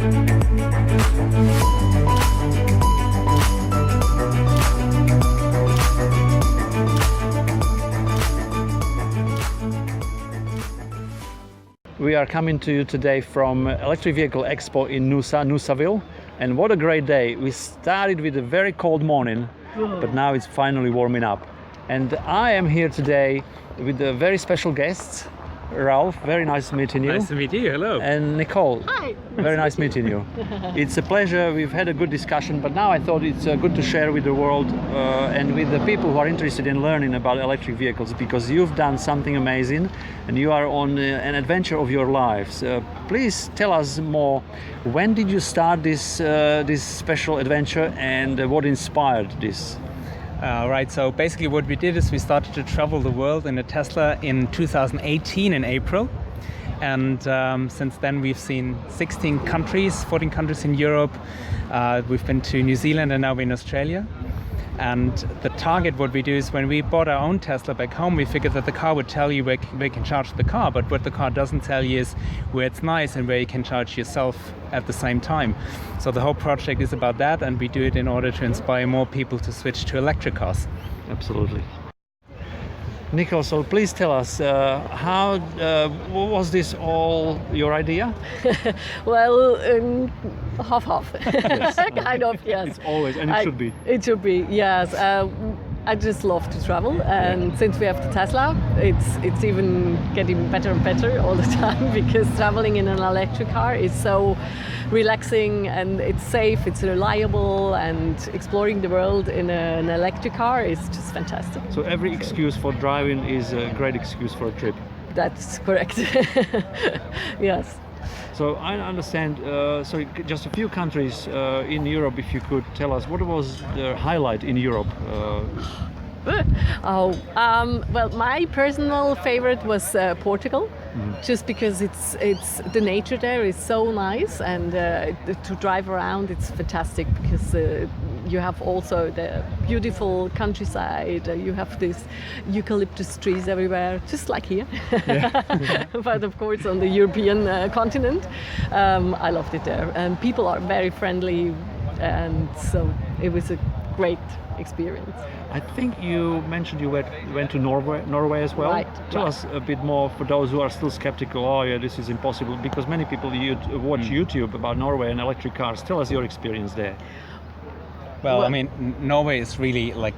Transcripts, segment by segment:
We are coming to you today from Electric Vehicle Expo in Noosa, Noosaville, and what a great day. We started with a very cold morning, but now it's finally warming up. And I am here today with a very special guests. Ralf, very nice meeting you. Nice to meet you, hello. And Nicole. Hi. Very nice meeting you. It's a pleasure, we've had a good discussion, but now I thought it's good to share with the world and with the people who are interested in learning about electric vehicles, because you've done something amazing and you are on an adventure of your lives. Please tell us more. When did you start this special adventure, and what inspired this? Right, so basically what we did is we started to travel the world in a Tesla in 2018 in April. And since then we've seen 16 countries, 14 countries in Europe. We've been to New Zealand and now we're in Australia. And the target, what we do is when we bought our own Tesla back home, we figured that the car would tell you where you can charge the car, but what the car doesn't tell you is where it's nice and where you can charge yourself at the same time. So the whole project is about that, and we do it in order to inspire more people to switch to electric cars. Absolutely. Nicole, so please tell us, how was this all your idea? Well, half. Yes. Kind of, yes. It's always, and it should be. It should be, yes. I just love to travel, and since we have the Tesla, it's even getting better and better all the time, because traveling in an electric car is so relaxing, and it's safe, it's reliable, and exploring the world in an electric car is just fantastic. So every excuse for driving is a great excuse for a trip. That's correct. Yes. So I understand, just a few countries in Europe, if you could tell us, what was the highlight in Europe? Well, my personal favorite was Portugal, just because it's the nature there is so nice, and to drive around it's fantastic, because you have also the beautiful countryside. You have these eucalyptus trees everywhere, just like here. Yeah. But of course on the European continent. I loved it there, and people are very friendly, and so it was a great experience. I think you mentioned you went to Norway as well. Right. Tell us a bit more for those who are still skeptical. Oh yeah, this is impossible, because many people watch YouTube about Norway and electric cars. Tell us your experience there. Well, I mean, Norway is really like,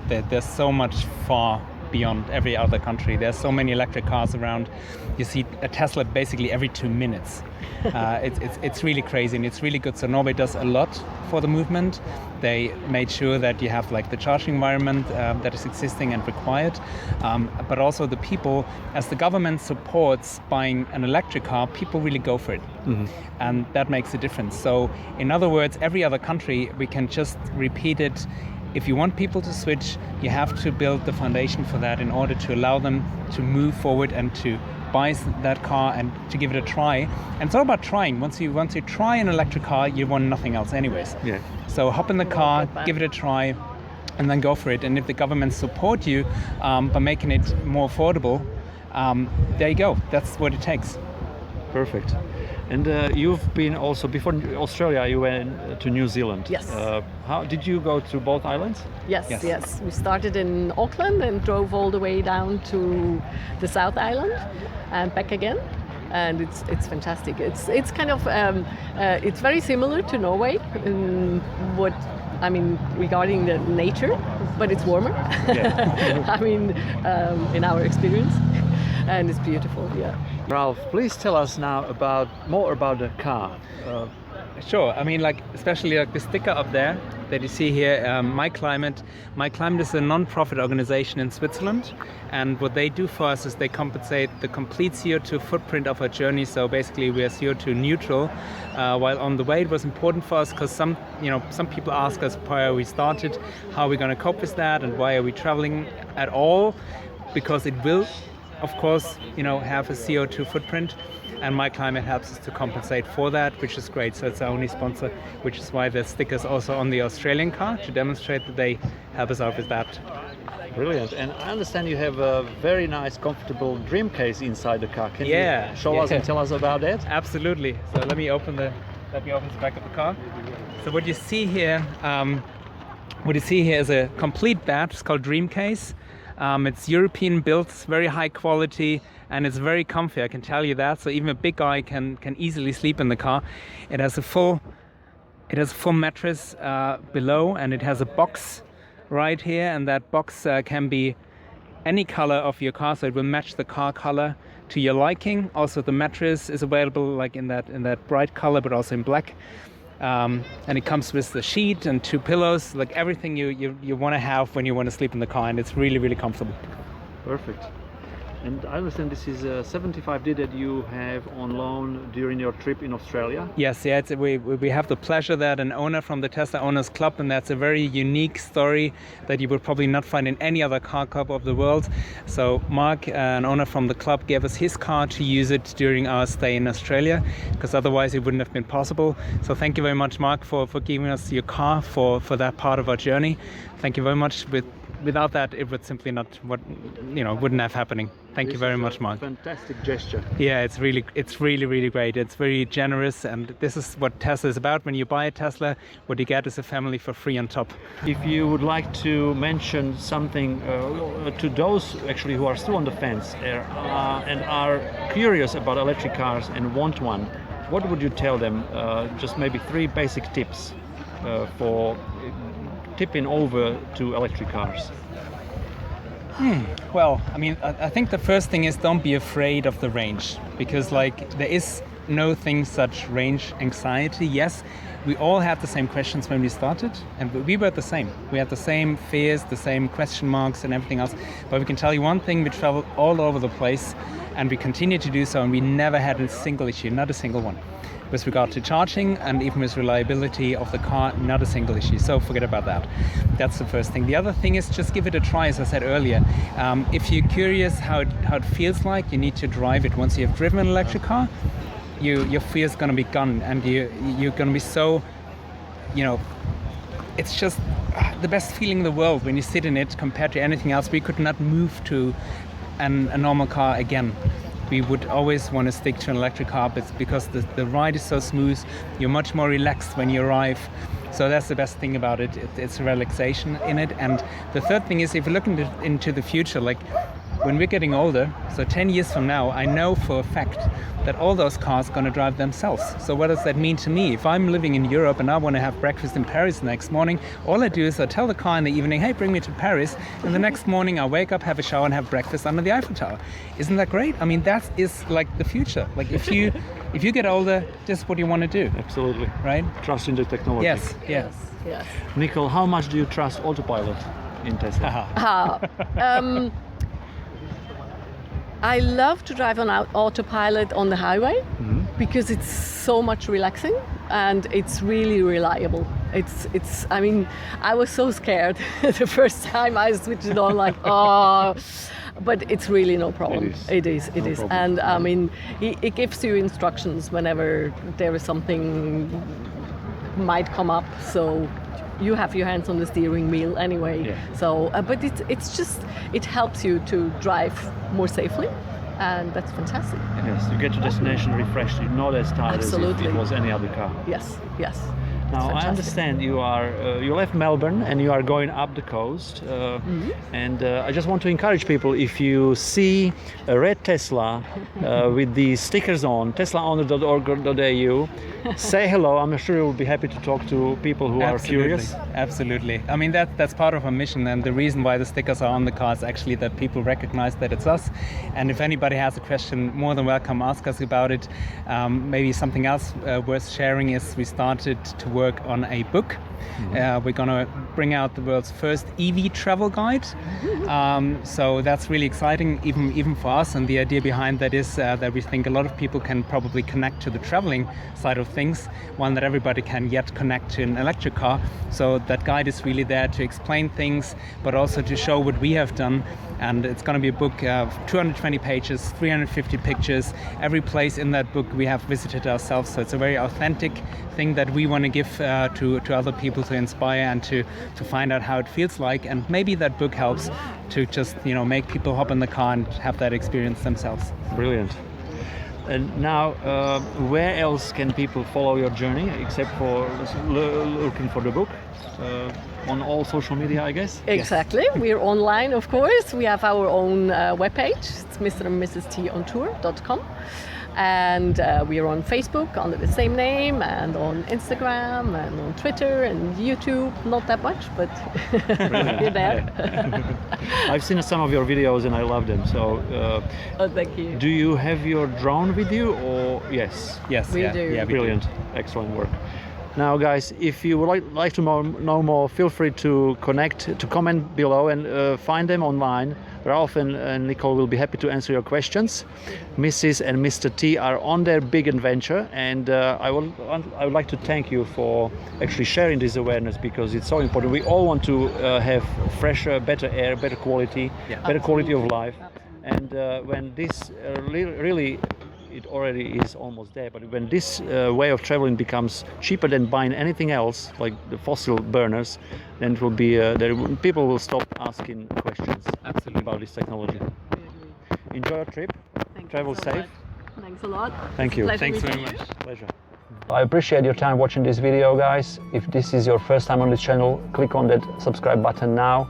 there's so much far beyond every other country. There's so many electric cars around. You see a Tesla basically every 2 minutes. It's really crazy, and it's really good. So Norway does a lot for the movement. They made sure that you have like the charging environment that is existing and required, but also the people, as the government supports buying an electric car, people really go for it. Mm-hmm. And that makes a difference. So in other words, every other country, we can just repeat it. If you want people to switch, you have to build the foundation for that in order to allow them to move forward and to buy that car and to give it a try. And it's all about trying. Once you try an electric car, you want nothing else anyways. Yeah. So hop in the car, give it a try, and then go for it. And if the government support you by making it more affordable, there you go. That's what it takes. Perfect. And you've been also, before Australia, you went to New Zealand. Yes. How did you go to both islands? Yes. We started in Auckland and drove all the way down to the South Island and back again. And it's fantastic. It's kind of it's very similar to Norway in regarding the nature, but it's warmer. Yeah. In our experience. And it's beautiful, yeah. Ralf, please tell us now more about the car. Sure. I mean, especially the sticker up there that you see here, My Climate. My Climate is a non-profit organization in Switzerland, and what they do for us is they compensate the complete CO2 footprint of our journey. So basically, we are CO2 neutral. While on the way, it was important for us because some people ask us prior we started, how are we going to cope with that, and why are we traveling at all? Because it will, of course, have a CO2 footprint, and My Climate helps us to compensate for that, which is great. So it's our only sponsor, which is why the sticker's also on the Australian car, to demonstrate that they help us out with that. Brilliant. And I understand you have a very nice, comfortable dream case inside the car. Can you show us and tell us about that? Absolutely. So let me open the Let me open the back of the car. So what you see here is a complete badge. It's called Dream Case. It's European built, very high quality, and it's very comfy, I can tell you that. So even a big guy can easily sleep in the car. It has a full mattress below, and it has a box right here, and that box can be any color of your car, so it will match the car color to your liking. Also, the mattress is available like in that bright color, but also in black. And it comes with the sheet and 2 pillows, like everything you want to have when you want to sleep in the car, and it's really, really comfortable. Perfect. And I understand this is a 75D that you have on loan during your trip in Australia? Yes, yeah, we have the pleasure that an owner from the Tesla Owners Club, and that's a very unique story that you would probably not find in any other car club of the world. So Mark, an owner from the club, gave us his car to use it during our stay in Australia, because otherwise it wouldn't have been possible. So thank you very much, Mark, for giving us your car for that part of our journey. Thank you very much. Without that, it would simply not, wouldn't have happening. Thank you very much, Mark. Fantastic gesture. Yeah, it's really, really great. It's very generous, and this is what Tesla is about. When you buy a Tesla, what you get is a family for free on top. If you would like to mention something to those actually who are still on the fence and are curious about electric cars and want one, what would you tell them? Just maybe 3 basic tips for tipping over to electric cars. Well, I mean, I think the first thing is don't be afraid of the range, because there is no thing such range anxiety. Yes, we all had the same questions when we started, and we were the same. We had the same fears, the same question marks and everything else. But we can tell you one thing, we traveled all over the place, and we continue to do so, and we never had a single issue, not a single one. With regard to charging and even with reliability of the car, not a single issue. So forget about that. That's the first thing. The other thing is just give it a try, as I said earlier. If you're curious how it feels like, you need to drive it. Once you have driven an electric car, your fear is going to be gone, and you're going to be so, it's just the best feeling in the world when you sit in it compared to anything else. We could not move to a normal car again. We would always want to stick to an electric car because the ride is so smooth. You're much more relaxed when you arrive. So that's the best thing about it. It's a relaxation in it. And the third thing is, if you look into the future, like when we're getting older, so 10 years from now, I know for a fact that all those cars are going to drive themselves. So what does that mean to me? If I'm living in Europe and I want to have breakfast in Paris the next morning, all I do is I tell the car in the evening, hey, bring me to Paris. And the next morning I wake up, have a shower and have breakfast under the Eiffel Tower. Isn't that great? I mean, that is like the future. Like if you get older, this is what you want to do. Absolutely. Right? Trust in the technology. Yes. Nicole, how much do you trust Autopilot in Tesla? I love to drive on Autopilot on the highway because it's so much relaxing and it's really reliable. I mean, I was so scared the first time I switched it on, like, oh, but it's really no problem. It is. Problem. And I mean, it gives you instructions whenever there is something might come up. So you have your hands on the steering wheel anyway. Yeah. So, but it helps you to drive more safely, and that's fantastic. Yes, you get to destination refreshed. You're not as tired as if it was any other car. Yes. Now I understand you left Melbourne and you are going up the coast, and I just want to encourage people, if you see a red Tesla with the stickers on, teslaowner.org.au, say hello. I'm sure you'll be happy to talk to people who are curious. Absolutely. I mean, that's part of our mission, and the reason why the stickers are on the car is actually that people recognize that it's us. And if anybody has a question, more than welcome, ask us about it. Maybe something else worth sharing is we started to work on a book. We're going to bring out the world's first EV travel guide. So that's really exciting, even for us. And the idea behind that is that we think a lot of people can probably connect to the traveling side of things, one that everybody can yet connect to an electric car. So that guide is really there to explain things, but also to show what we have done. And it's going to be a book of 220 pages, 350 pictures. Every place in that book we have visited ourselves. So it's a very authentic thing that we want to give to other people, to inspire and to find out how it feels like. And maybe that book helps to just make people hop in the car and have that experience themselves. Brilliant. And now, where else can people follow your journey except for looking for the book? On all social media, I guess? Exactly. We're online, of course. We have our own webpage. It's MrandMrsTonTour.com. And we are on Facebook under the same name, and on Instagram, and on Twitter, and YouTube. Not that much, but we're there. I've seen some of your videos and I love them. So, Oh, thank you. do you have your drone with you, or yes? Yes, We yeah, do. yeah, we Brilliant, excellent work. Now, guys, if you would like to know more, feel free to comment below and find them online. Ralf and Nicole will be happy to answer your questions. Mrs. and Mr. T are on their big adventure, and I would like to thank you for actually sharing this awareness, because it's so important. We all want to have fresher, better air, better quality, better quality of life. And when this really, it already is almost there, but when this way of traveling becomes cheaper than buying anything else, like the fossil burners, then it will be people will stop asking questions about this technology. Enjoy your trip. Travel safe. Thanks a lot. Thank you. Thanks very much. Pleasure. I appreciate your time watching this video, guys. If this is your first time on this channel, click on that subscribe button now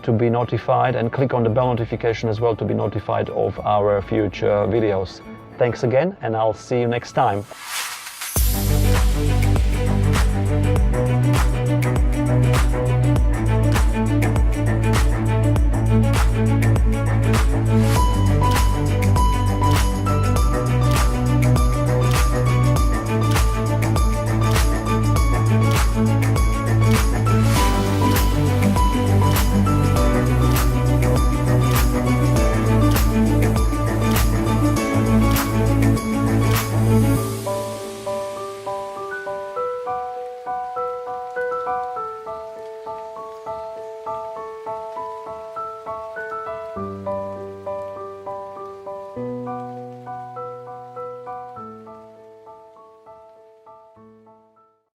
to be notified, and click on the bell notification as well to be notified of our future videos. Thanks again, and I'll see you next time.